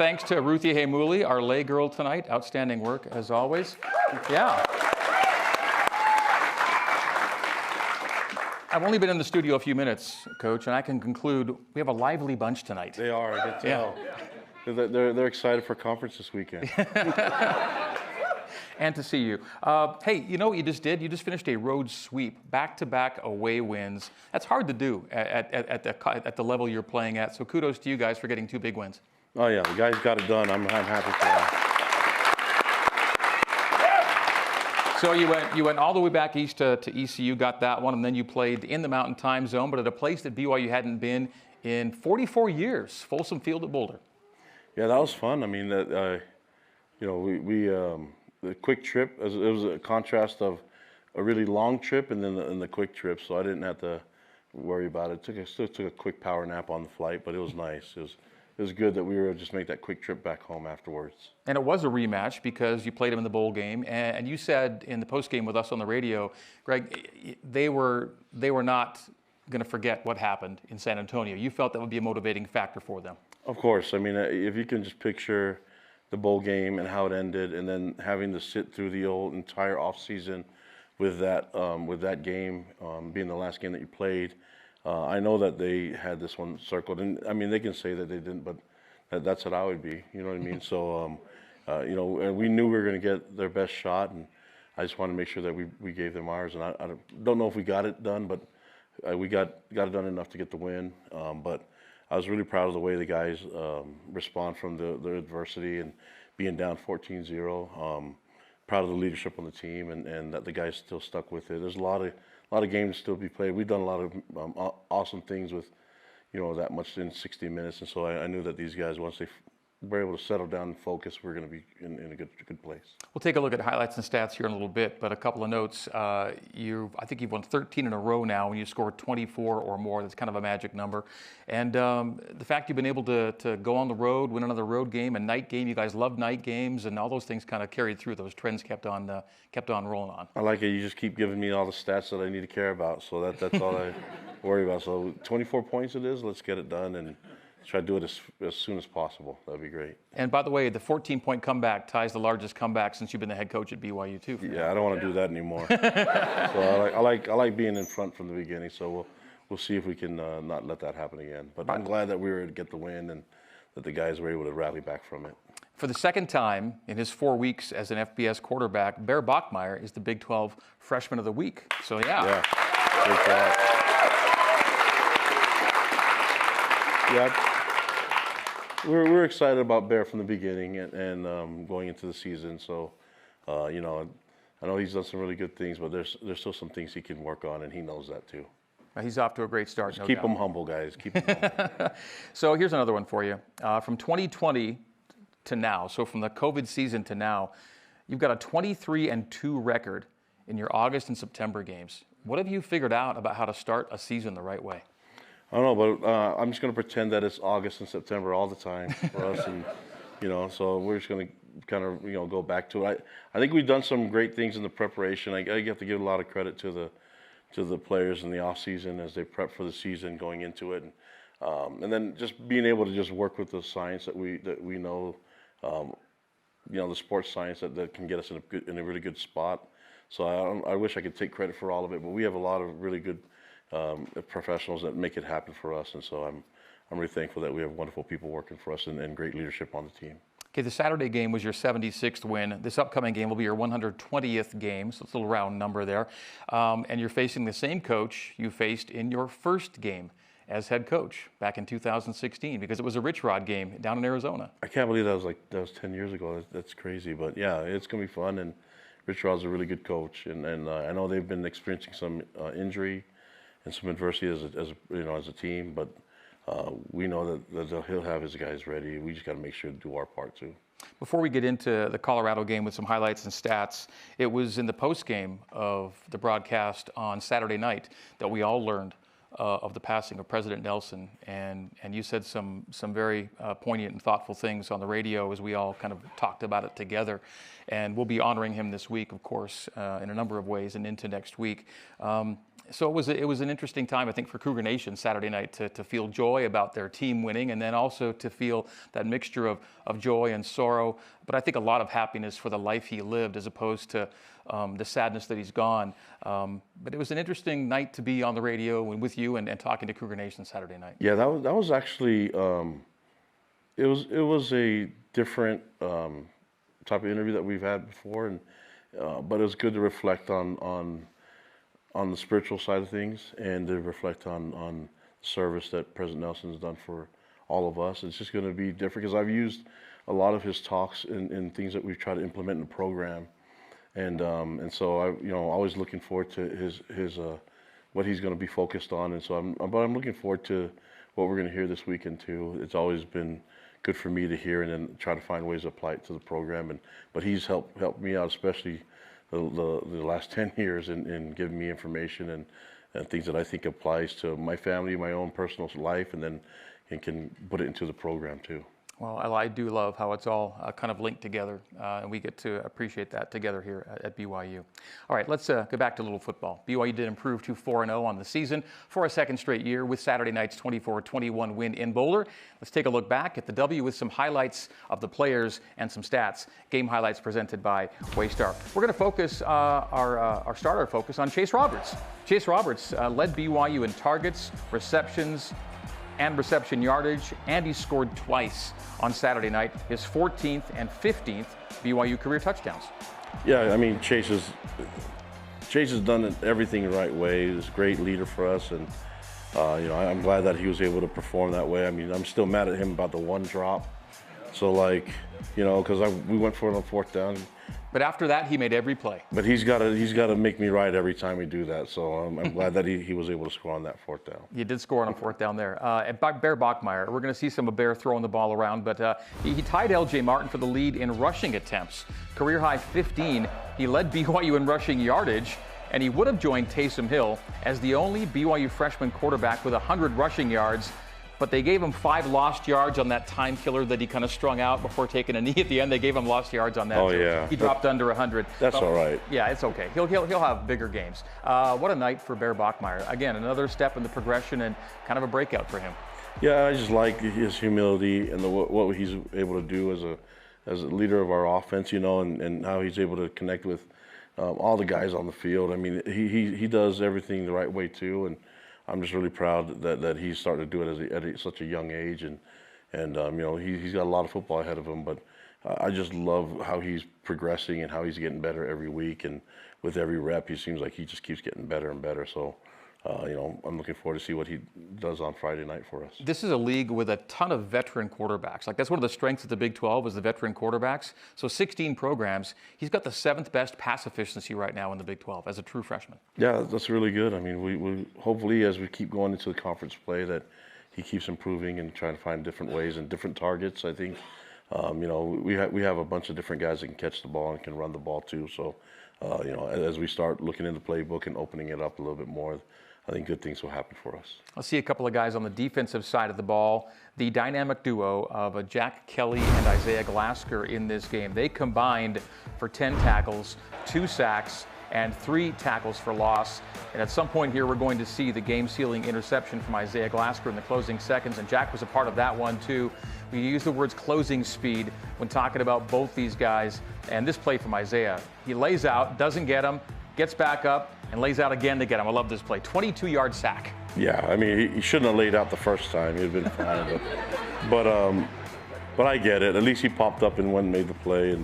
thanks to Ruthie Haymuli, our lay girl tonight. Outstanding work, as always. Yeah. I've only been in the studio a few minutes, Coach, and I can conclude we have a lively bunch tonight. They are, I can tell. Yeah. They're excited for conference this weekend. And to see you. Hey, you know what you just did? You just finished a road sweep, back-to-back away wins. That's hard to do at the level you're playing at. So kudos to you guys for getting 2 big wins. Oh yeah, the guys got it done. I'm happy for that. So you went all the way back east to ECU, got that one, and then you played in the Mountain Time Zone, but at a place that BYU hadn't been in 44 years, Folsom Field at Boulder. Yeah, that was fun. I mean, the quick trip, it was a contrast of a really long trip and then the quick trip, so I didn't have to worry about it. Still took a quick power nap on the flight, but it was nice. It was good that we were able to just make that quick trip back home afterwards. And it was a rematch because you played them in the bowl game, and you said in the post game with us on the radio, Greg, they were not going to forget what happened in San Antonio. You felt that would be a motivating factor for them. Of course. I mean, if you can just picture the bowl game and how it ended, and then having to sit through the entire off season with that game being the last game that you played. I know that they had this one circled, and I mean they can say that they didn't, but that's what I would be. You know what I mean? So, and we knew we were going to get their best shot, and I just wanted to make sure that we gave them ours. And I don't know if we got it done, but we got it done enough to get the win. But I was really proud of the way the guys respond from the adversity and being down 14-0. Proud of the leadership on the team and that the guys still stuck with it. There's a lot of games still to be played. We've done a lot of awesome things with, that much in 60 minutes. And so I knew that these guys, once they were able to settle down and focus, we're going to be in a good place. We'll take a look at highlights and stats here in a little bit, but a couple of notes. I think you've won 13 in a row now when you score 24 or more. That's kind of a magic number. And the fact you've been able to go on the road, win another road game, a night game. You guys love night games, and all those things kind of carried through. Those trends kept on rolling on. I like it. You just keep giving me all the stats that I need to care about. So that's all I worry about. So 24 points it is. Let's get it done and try to do it as soon as possible. That'd be great. And by the way, the 14-point comeback ties the largest comeback since you've been the head coach at BYU too. Yeah, I don't want to do that anymore. So I like being in front from the beginning. So we'll see if we can not let that happen again. But I'm glad that we were able to get the win and that the guys were able to rally back from it. For the second time in his 4 weeks as an FBS quarterback, Bear Bachmeier is the Big 12 Freshman of the Week. So yeah. Great job. Yeah. We're excited about Bear from the beginning and going into the season. So, I know he's done some really good things, but there's still some things he can work on, and he knows that too. He's off to a great start. Just keep him humble, guys. Keep him humble. So here's another one for you. From 2020 to now, so from the COVID season to now, you've got a 23-2 record in your August and September games. What have you figured out about how to start a season the right way? I don't know, but I'm just going to pretend that it's August and September all the time for us, and so we're just going to kind of go back to it. I think we've done some great things in the preparation. I have to give a lot of credit to the players in the off season as they prep for the season going into it, and then just being able to just work with the science that we know, the sports science that can get us in a really good spot. So I wish I could take credit for all of it, but we have a lot of really good professionals that make it happen for us, and so I'm really thankful that we have wonderful people working for us and great leadership on the team. Okay, the Saturday game was your 76th win. This upcoming game will be your 120th game, so it's a little round number there. And you're facing the same coach you faced in your first game as head coach back in 2016, because it was a Rich Rod game down in Arizona. I can't believe that was 10 years ago. That's crazy, but yeah, it's gonna be fun. And Rich Rod's a really good coach, and I know they've been experiencing some injury and some adversity as a team, but we know that he'll have his guys ready. We just got to make sure to do our part too. Before we get into the Colorado game with some highlights and stats, it was in the post game of the broadcast on Saturday night that we all learned of the passing of President Nelson, and you said some very poignant and thoughtful things on the radio as we all kind of talked about it together. And we'll be honoring him this week, of course, in a number of ways and into next week. So it was an interesting time, I think, for Cougar Nation Saturday night to feel joy about their team winning, and then also to feel that mixture of joy and sorrow, but I think a lot of happiness for the life he lived as opposed to the sadness that he's gone. But it was an interesting night to be on the radio and with you and talking to Cougar Nation Saturday night. Yeah, that was actually it was a different type of interview that we've had before, and but it was good to reflect on the spiritual side of things and to reflect on the service that President Nelson has done for all of us. It's just going to be different because I've used a lot of his talks in things that we've tried to implement in the program, and so I always looking forward to his what he's going to be focused on, and so I'm looking forward to what we're going to hear this weekend too. It's always been good for me to hear and then try to find ways to apply it to the program, but he's helped me out, especially the last 10 years in giving me information and things that I think applies to my family, my own personal life, and then can put it into the program too. Well, I do love how it's all kind of linked together, and we get to appreciate that together here at BYU. All right, let's go back to a little football. BYU did improve to 4-0 on the season for a second straight year with Saturday night's 24-21 win in Boulder. Let's take a look back at the W with some highlights of the players and some stats. Game highlights presented by Waystar. We're going to focus our starter focus on Chase Roberts. Chase Roberts led BYU in targets, receptions, and reception yardage, and he scored twice on Saturday night, his 14th and 15th BYU career touchdowns. Yeah, I mean, Chase has done everything the right way. He's a great leader for us, and I'm glad that he was able to perform that way. I mean, I'm still mad at him about the one drop. So because we went for it on fourth down. But after that, he made every play. But he's got to make me right every time we do that. So I'm glad that he was able to score on that fourth down. You did score on a fourth down there. And Bear Bachmeier, we're going to see some of Bear throwing the ball around, but he tied L.J. Martin for the lead in rushing attempts. Career high 15. He led BYU in rushing yardage, and he would have joined Taysom Hill as the only BYU freshman quarterback with 100 rushing yards. But they gave him 5 lost yards on that time killer that he kind of strung out before taking a knee at the end. They gave him lost yards on that. Oh, yeah. He dropped under 100. That's all right. Yeah, it's okay. He'll have bigger games. What a night for Bear Bachmeier. Again, another step in the progression and kind of a breakout for him. Yeah, I just like his humility and what he's able to do as a leader of our offense, and how he's able to connect with all the guys on the field. I mean, he does everything the right way too, and I'm just really proud that he's starting to do it at such a young age, and he's got a lot of football ahead of him. But I just love how he's progressing and how he's getting better every week, and with every rep, he seems like he just keeps getting better and better. So, I'm looking forward to see what he does on Friday night for us. This is a league with a ton of veteran quarterbacks. Like, that's one of the strengths of the Big 12 is the veteran quarterbacks. So 16 programs. He's got the 7th best pass efficiency right now in the Big 12 as a true freshman. Yeah, that's really good. I mean, we hopefully as we keep going into the conference play that he keeps improving and trying to find different ways and different targets. I think, we have a bunch of different guys that can catch the ball and can run the ball too. So, as we start looking in the playbook and opening it up a little bit more, I think good things will happen for us. I'll see a couple of guys on the defensive side of the ball. The dynamic duo of Jack Kelly and Isaiah Glasker in this game. They combined for 10 tackles, 2 sacks, and 3 tackles for loss. And at some point here, we're going to see the game-sealing interception from Isaiah Glasker in the closing seconds, and Jack was a part of that one too. We use the words closing speed when talking about both these guys. And this play from Isaiah, he lays out, doesn't get him, gets back up, and lays out again to get him. I love this play. 22-yard sack. Yeah, I mean, he shouldn't have laid out the first time. He'd been fine. But I get it. At least he popped up and went and made the play.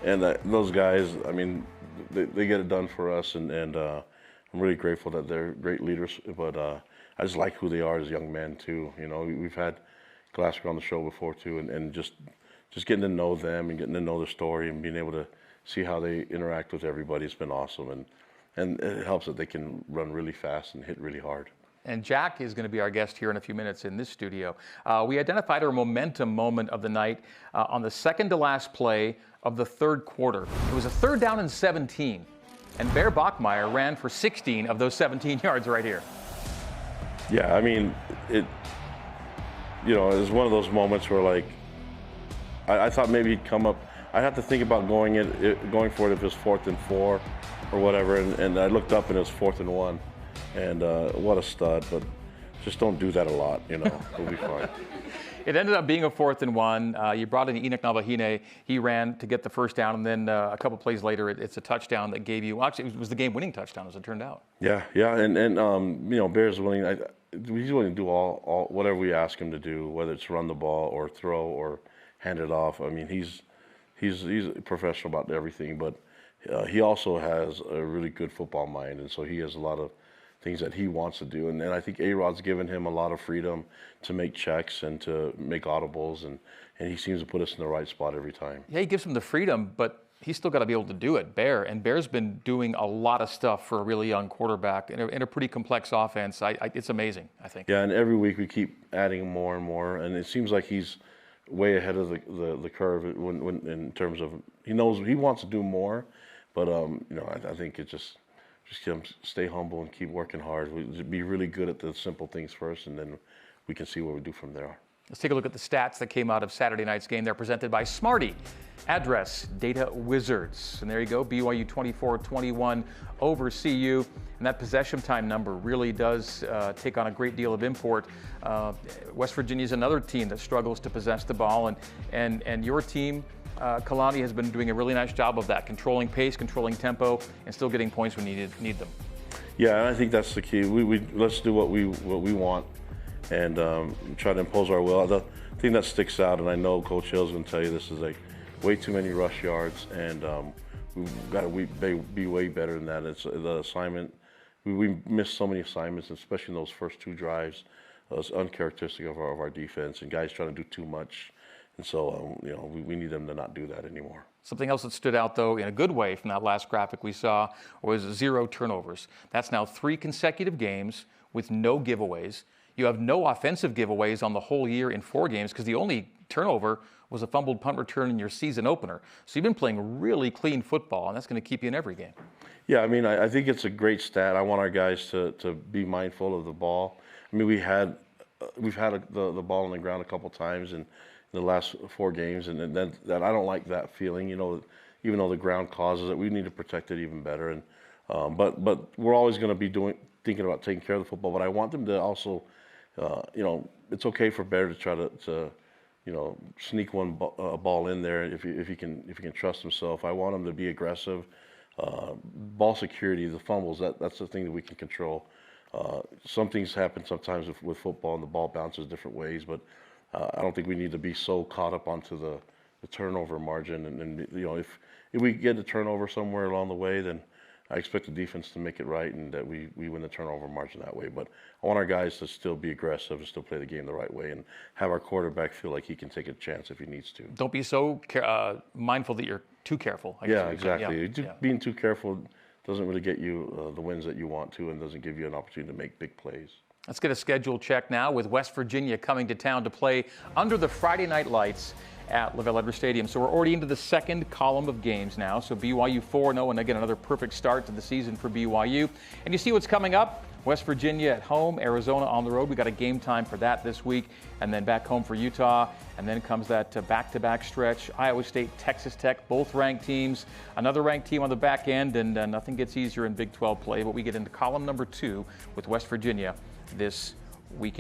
And those guys, I mean, they get it done for us. And I'm really grateful that they're great leaders. But I just like who they are as young men, too. We've had Glasker on the show before, too. And just getting to know them and getting to know their story and being able to see how they interact with everybody, it's been awesome. And it helps that they can run really fast and hit really hard. And Jack is going to be our guest here in a few minutes in this studio. We identified our momentum moment of the night on the second to last play of the third quarter. It was a 3rd down and 17, and Bear Bachmeier ran for 16 of those 17 yards right here. Yeah, I mean, it was one of those moments where, like, I thought maybe he'd come up. I'd have to think about going for it if it was 4th and 4 or whatever, and I looked up and it was 4th and 1, and what a stud, but just don't do that a lot, we'll be fine. It ended up being a 4th and 1. You brought in Enoch Navahine. He ran to get the first down, and then a couple plays later, it's a touchdown that gave you. Well, actually, it was the game-winning touchdown, as it turned out. Yeah, and Bear's willing. He's willing to do all whatever we ask him to do, whether it's run the ball or throw or hand it off. I mean, he's a professional about everything, but he also has a really good football mind, and so he has a lot of things that he wants to do. And I think A-Rod's given him a lot of freedom to make checks and to make audibles, and he seems to put us in the right spot every time. Yeah, he gives him the freedom, but he's still got to be able to do it, Bear. And Bear's been doing a lot of stuff for a really young quarterback in a pretty complex offense. It's amazing, I think. Yeah, and every week we keep adding more and more, and it seems like he's way ahead of the curve when in terms of he knows he wants to do more, but I think it just stay humble and keep working hard. We be really good at the simple things first, and then we can see what we do from there. Let's take a look at the stats that came out of Saturday night's game. They're presented by Smarty, Address Data Wizards. And there you go, BYU 24-21 over CU. And that possession time number really does take on a great deal of import. West Virginia is another team that struggles to possess the ball. And your team, Kalani, has been doing a really nice job of that, controlling pace, controlling tempo, and still getting points when you need them. Yeah, and I think that's the key. We let's do what we want, and try to impose our will. The thing that sticks out, and I know Coach Hill's going to tell you this, is like way too many rush yards, and we've got to be way better than that. It's the assignment. We missed so many assignments, especially in those first 2 drives. It's uncharacteristic of our defense, and guys trying to do too much. And so, we need them to not do that anymore. Something else that stood out, though, in a good way from that last graphic we saw was 0 turnovers. That's now 3 consecutive games with no giveaways. You have no offensive giveaways on the whole year in 4 games because the only turnover was a fumbled punt return in your season opener. So you've been playing really clean football, and that's going to keep you in every game. Yeah, I mean, I think it's a great stat. I want our guys to be mindful of the ball. I mean, we've had the ball on the ground a couple times in the last 4 games, and that I don't like that feeling. Even though the ground causes it, we need to protect it even better. And but we're always going to be thinking about taking care of the football. But I want them to also, it's okay for Bear to try to sneak one ball in there if he can trust himself. I want him to be aggressive. Ball security, the fumbles, that's the thing that we can control. Some things happen sometimes with football, and the ball bounces different ways, but I don't think we need to be so caught up onto the turnover margin. And if we get a turnover somewhere along the way, then I expect the defense to make it right, and that we win the turnover margin that way. But I want our guys to still be aggressive and still play the game the right way, and have our quarterback feel like he can take a chance if he needs to. Don't be so mindful that you're too careful. Yeah, exactly. Being too careful doesn't really get you the wins that you want to, and doesn't give you an opportunity to make big plays. Let's get a schedule check now with West Virginia coming to town to play under the Friday night lights at LaVell Edwards Stadium. So we're already into the second column of games now. So BYU 4-0, and again, another perfect start to the season for BYU. And you see what's coming up. West Virginia at home, Arizona on the road. We got a game time for that this week, and then back home for Utah. And then comes that back-to-back stretch. Iowa State, Texas Tech, both ranked teams. Another ranked team on the back end, and nothing gets easier in Big 12 play. But we get into column number 2 with West Virginia this weekend.